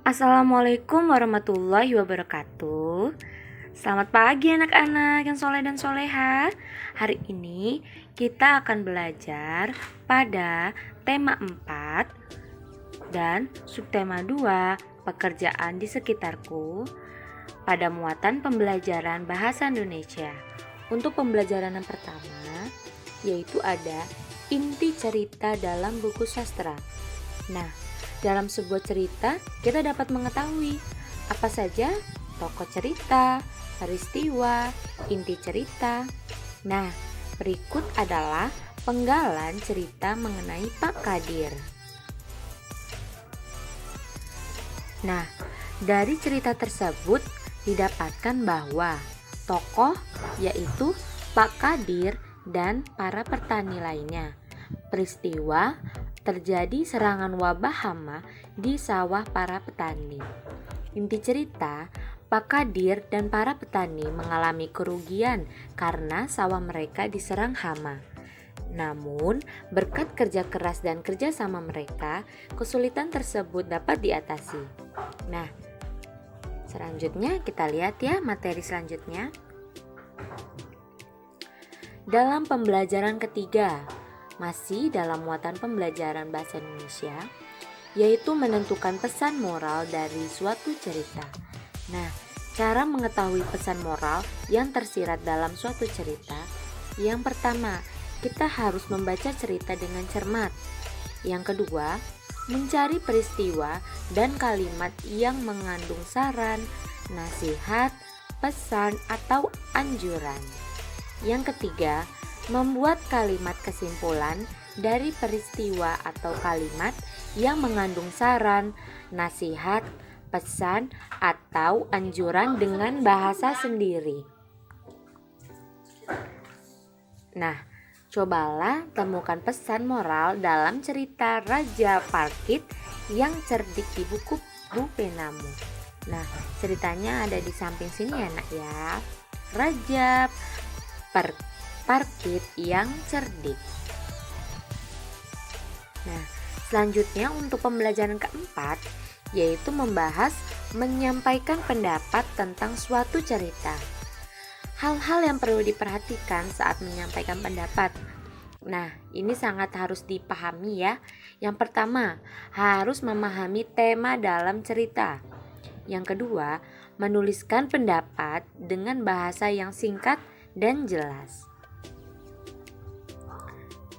Assalamualaikum warahmatullahi wabarakatuh. Selamat pagi anak-anak yang soleh dan soleha. Hari ini kita akan belajar pada tema 4 dan subtema 2, pekerjaan di sekitarku, pada muatan pembelajaran bahasa Indonesia. Untuk pembelajaran yang pertama, yaitu ada inti cerita dalam buku sastra. Nah, dalam sebuah cerita, kita dapat mengetahui apa saja tokoh cerita, peristiwa, inti cerita. Nah, berikut adalah penggalan cerita mengenai Pak Kadir. Nah, dari cerita tersebut didapatkan bahwa tokoh yaitu Pak Kadir dan para petani lainnya. Peristiwa terjadi serangan wabah hama di sawah para petani. Inti cerita, Pak Kadir dan para petani mengalami kerugian karena sawah mereka diserang hama. Namun, berkat kerja keras dan kerjasama mereka, kesulitan tersebut dapat diatasi. Nah, selanjutnya kita lihat ya materi selanjutnya. Dalam pembelajaran ketiga, masih dalam muatan pembelajaran bahasa Indonesia, yaitu menentukan pesan moral dari suatu cerita. Nah, cara mengetahui pesan moral yang tersirat dalam suatu cerita, yang pertama, kita harus membaca cerita dengan cermat. Yang kedua, mencari peristiwa dan kalimat yang mengandung saran, nasihat, pesan, atau anjuran. Yang ketiga, membuat kalimat kesimpulan dari peristiwa atau kalimat yang mengandung saran, nasihat, pesan, atau anjuran dengan bahasa sendiri. Nah, cobalah temukan pesan moral dalam cerita Raja Parkit yang cerdik di buku Bu Penamu. Nah, ceritanya ada di samping sini ya nak ya. Raja Parkit yang cerdik. Nah, selanjutnya untuk pembelajaran keempat, yaitu membahas menyampaikan pendapat tentang suatu cerita. Hal-hal yang perlu diperhatikan saat menyampaikan pendapat. Nah, ini sangat harus dipahami ya. Yang pertama, harus memahami tema dalam cerita. Yang kedua, menuliskan pendapat dengan bahasa yang singkat dan jelas.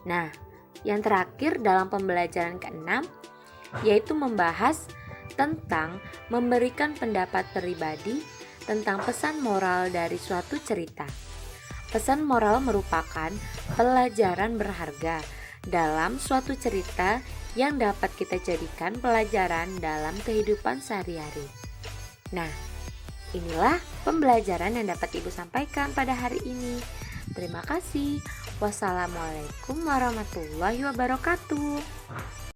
Nah, yang terakhir dalam pembelajaran ke-6 yaitu membahas tentang memberikan pendapat pribadi tentang pesan moral dari suatu cerita. Pesan moral merupakan pelajaran berharga dalam suatu cerita yang dapat kita jadikan pelajaran dalam kehidupan sehari-hari. Nah, inilah pembelajaran yang dapat Ibu sampaikan pada hari ini. Terima kasih. Wassalamualaikum warahmatullahi wabarakatuh.